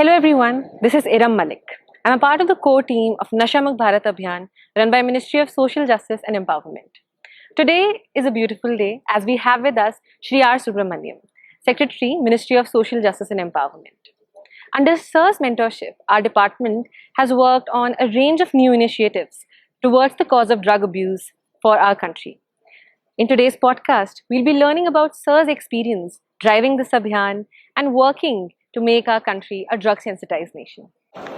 Hello everyone, this is Iram Malik. I'm a part of the core team of Nasha Mukt Bharat Abhiyaan run by Ministry of Social Justice and Empowerment. Today is a beautiful day as we have with us Shri Subrahmanyam, Secretary, Ministry of Social Justice and Empowerment. Under Sir's mentorship, our department has worked on a range of new initiatives towards the cause of drug abuse for our country. In today's podcast, we'll be learning about Sir's experience driving this Abhiyan and working to make our country a drug-sensitized nation.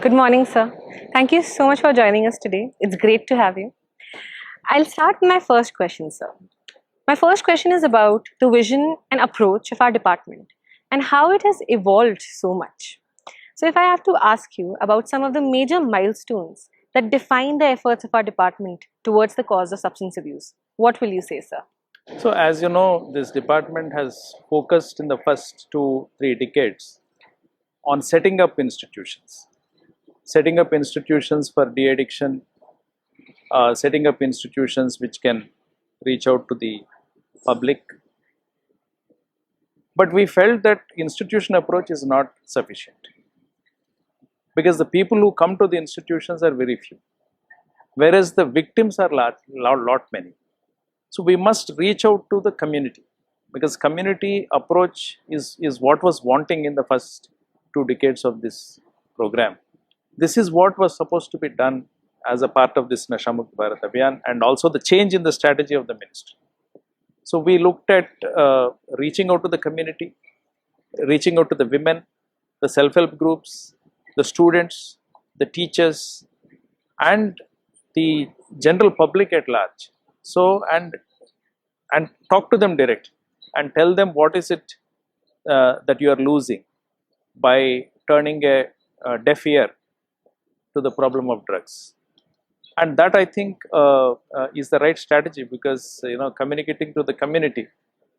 Good morning, sir. Thank you so much for joining us today. It's great to have you. I'll start with my first question, sir. My first question is about the vision and approach of our department and how it has evolved so much. So if I have to ask you about some of the major milestones that define the efforts of our department towards the cause of substance abuse, what will you say, sir? So as you know, this department has focused in the first 2-3 decades on setting up institutions for de-addiction, setting up institutions which can reach out to the public. But we felt that institution approach is not sufficient because the people who come to the institutions are very few, whereas the victims are lot many. So we must reach out to the community because community approach is what was wanting in the first 2 decades of this program. This is what was supposed to be done as a part of this Nasha Mukt Bharat Abhiyaan and also the change in the strategy of the ministry. So we looked at reaching out to the community, reaching out to the women, the self-help groups, the students, the teachers and the general public at large. So and talk to them directly and tell them what is it that you are losing by turning a deaf ear to the problem of drugs. And that I think is the right strategy because communicating to the community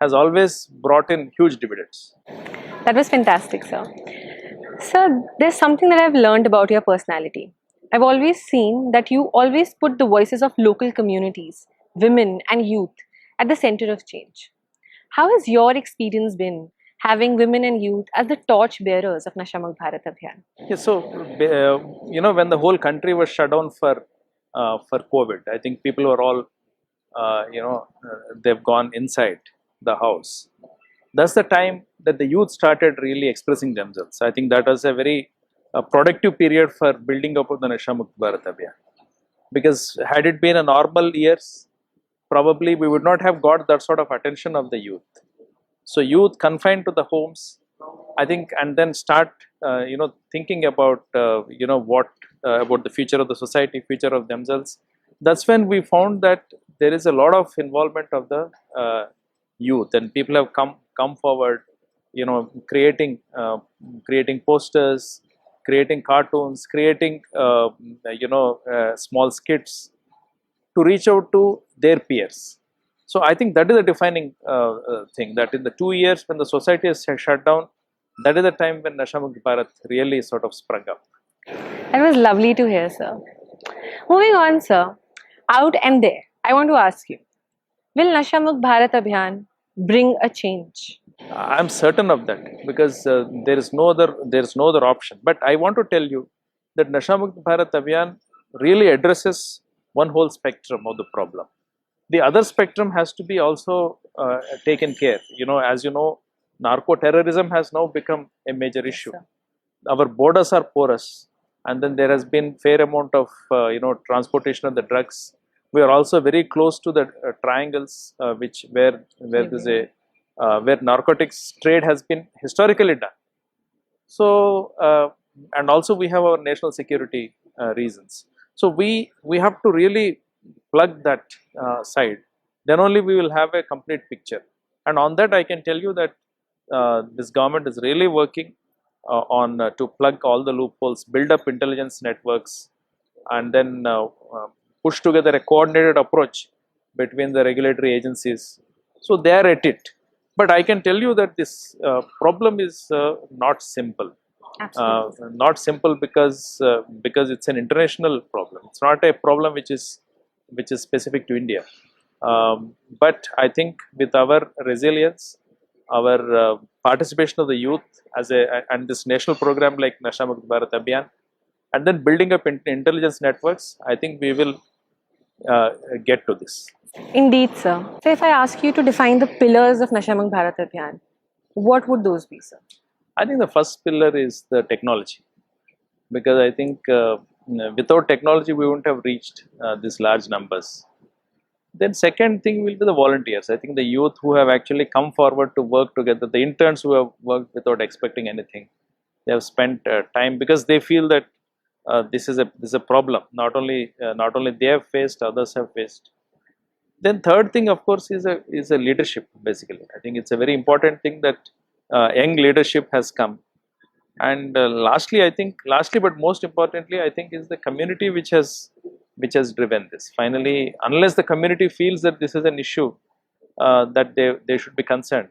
has always brought in huge dividends. That was fantastic, sir. Sir, there's something that I've learned about your personality. I've always seen that you always put the voices of local communities, women and youth at the center of change. How has your experience been having women and youth as the torch bearers of Nasha Mukt Bharat Abhiyaan? Yeah, so when the whole country was shut down for COVID, I think people were all they've gone inside the house. That's the time that the youth started really expressing themselves. I think that was a very productive period for building up of the Nasha Mukt Bharat Abhiyaan. Because had it been a normal years, probably we would not have got that sort of attention of the youth. So youth confined to the homes, I think, and then start thinking about what about the future of the society, future of themselves. That's when we found that there is a lot of involvement of the youth, and people have come forward, creating posters, creating cartoons, creating small skits to reach out to their peers. So I think that is a defining thing, that in the 2 years when the society is shut down, that is the time when Nasha Mukt Bharat really sort of sprung up. That was lovely to hear, sir. Moving on, sir, out and there, I want to ask you, will Nasha Mukt Bharat Abhiyaan bring a change? I'm certain of that because there is no other option. But I want to tell you that Nasha Mukt Bharat Abhiyaan really addresses one whole spectrum of the problem. The other spectrum has to be also taken care. As you know, narco-terrorism has now become a major issue. Yes, our borders are porous, and then there has been fair amount of transportation of the drugs. We are also very close to the triangles where there's where narcotics trade has been historically done. So and also we have our national security reasons. So we have to really plug that side. Then only we will have a complete picture. And on that I can tell you that this government is really working on to plug all the loopholes, build up intelligence networks, and then push together a coordinated approach between the regulatory agencies. So they are at it. But I can tell you that this problem is not simple. Not simple because it's an international problem. It's not a problem which is specific to India. But I think with our resilience, our participation of the youth and this national program like Nasha Mukt Bharat Abhiyaan, and then building up intelligence networks, I think we will get to this. Indeed, sir. So if I ask you to define the pillars of Nasha Mukt Bharat Abhiyaan, what would those be, sir? I think the first pillar is the technology, because I think without technology we wouldn't have reached these large numbers. Then second thing will be the volunteers. I think the youth who have actually come forward to work together, the interns who have worked without expecting anything, they have spent time because they feel that this is a problem. Not only they have faced, others have faced. Then third thing, of course, is a leadership. Basically, I think it's a very important thing that young leadership has come. And lastly, but most importantly, I think is the community which has driven this. Finally, unless the community feels that this is an issue that they should be concerned,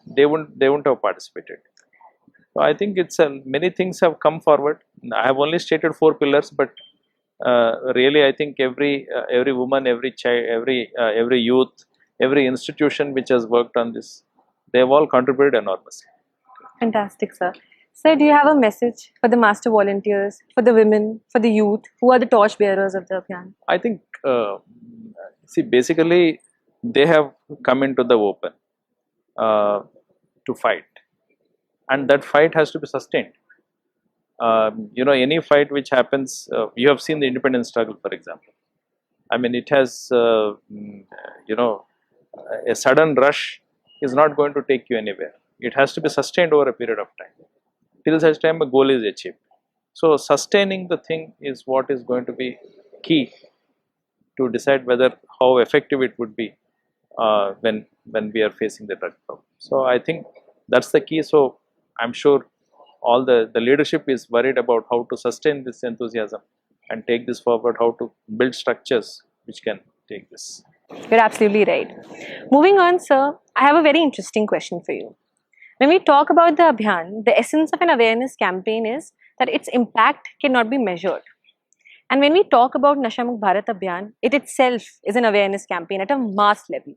they won't have participated. So I think it's many things have come forward. I have only stated 4 pillars, but really I think every woman, every child, every youth, every institution which has worked on this, they have all contributed enormously. Fantastic, sir. Sir, do you have a message for the master volunteers, for the women, for the youth, who are the torch bearers of the Abhiyan? I think, see, basically, they have come into the open to fight, and that fight has to be sustained. Any fight which happens, you have seen the independence struggle, for example. I mean, it has, a sudden rush is not going to take you anywhere. It has to be sustained over a period of time, till such time a goal is achieved. So sustaining the thing is what is going to be key to decide whether how effective it would be when we are facing the drug problem. So I think that's the key. So I'm sure all the leadership is worried about how to sustain this enthusiasm and take this forward, how to build structures which can take this. You're absolutely right. Moving on, sir, I have a very interesting question for you. When we talk about the Abhiyan, the essence of an awareness campaign is that its impact cannot be measured. And when we talk about Nasha Mukt Bharat Abhiyaan, it itself is an awareness campaign at a mass level.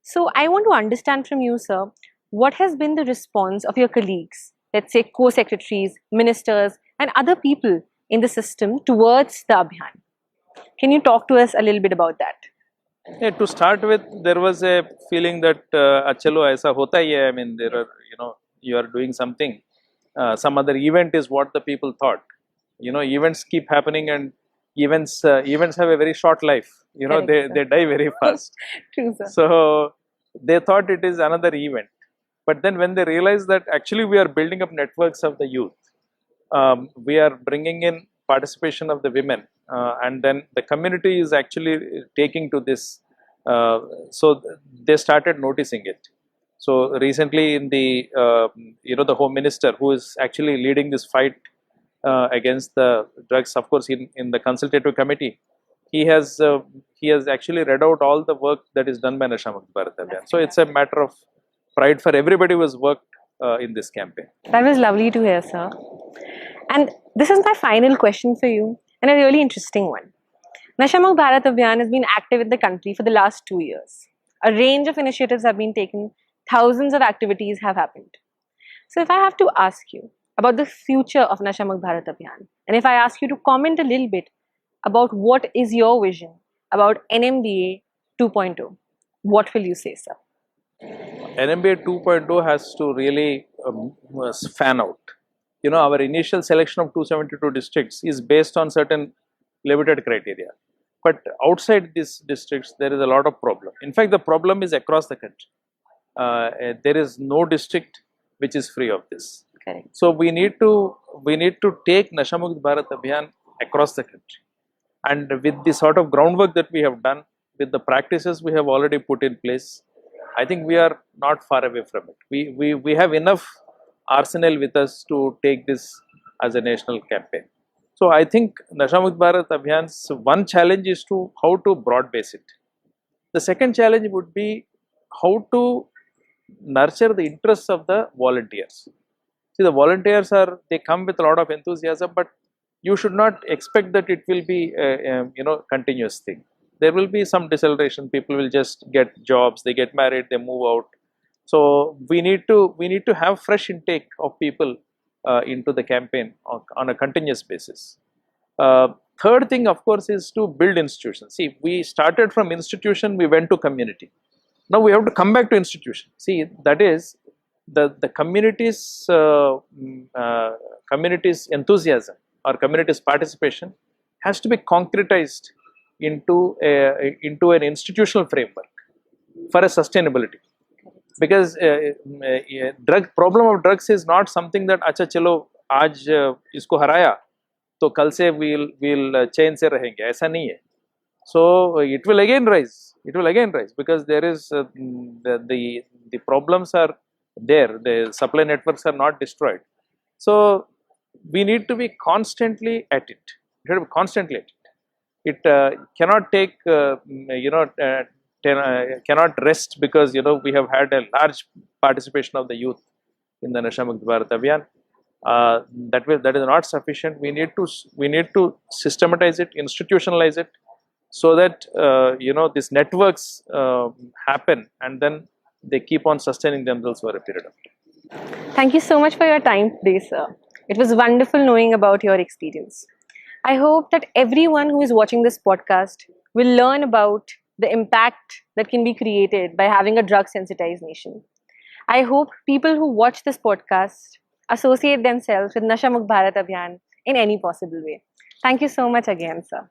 So I want to understand from you, sir, what has been the response of your colleagues, let's say co-secretaries, ministers, and other people in the system towards the Abhiyan? Can you talk to us a little bit about that? Yeah, to start with, there was a feeling that chalo aisa hota hi hai. I mean, there are, you are doing something. Some other event is what the people thought. Events keep happening, and events have a very short life. Correct, they die very fast. True, sir. So they thought it is another event. But then when they realized that actually we are building up networks of the youth, we are bringing in participation of the women, and then the community is actually taking to this. So they started noticing it. So recently, in the the Home Minister, who is actually leading this fight against the drugs, of course, in the consultative committee, he has actually read out all the work that is done by Nasha Mukt Bharat Abhiyaan. So it's a matter of pride for everybody who has worked in this campaign. That was lovely to hear, sir. And this is my final question for you, and a really interesting one. Nasha Mukt Bharat Abhiyaan has been active in the country for the last 2 years. A range of initiatives have been taken, thousands of activities have happened. So if I have to ask you about the future of Nasha Mukt Bharat Abhiyaan, and if I ask you to comment a little bit about what is your vision about NMBA 2.0, what will you say, sir? NMBA 2.0 has to really fan out. Our initial selection of 272 districts is based on certain limited criteria. But outside these districts, there is a lot of problem. In fact, the problem is across the country. There is no district which is free of this. Correct. So we need to take Nasha Mukt Bharat Abhiyaan across the country. And with the sort of groundwork that we have done, with the practices we have already put in place, I think we are not far away from it. We have enough arsenal with us to take this as a national campaign. So I think Nasha Mukt Bharat Abhiyan's one challenge is how to broad base it. The second challenge would be how to nurture the interests of the volunteers. See, the volunteers they come with a lot of enthusiasm, but you should not expect that it will be a continuous thing. There will be some deceleration. People will just get jobs, they get married, they move out. So we need to have fresh intake of people into the campaign on a continuous basis. Third thing, of course, is to build institutions. See, we started from institution, we went to community. Now we have to come back to institution. See, that is the community's enthusiasm or community's participation has to be concretized into an institutional framework for a sustainability. Because drug problem of drugs is not something that अच्छा चलो आज इसको हराया तो कल से we'll चैन से रहेंगे, ऐसा नहीं है. So it will again rise. It will again rise because there is the problems are there. The supply networks are not destroyed. So we need to be constantly at it. We have to be constantly at it. It cannot take cannot rest because we have had a large participation of the youth in the Nasha Mukt Bharat Abhiyaan. That is not sufficient. We need to systematize it, institutionalize it, so that these networks happen and then they keep on sustaining themselves for a period of time. Thank you so much for your time today, sir. It was wonderful knowing about your experience. I hope that everyone who is watching this podcast will learn about the impact that can be created by having a drug sensitized nation. I hope people who watch this podcast associate themselves with Nasha Mukt Bharat Abhiyaan in any possible way. Thank you so much again, sir.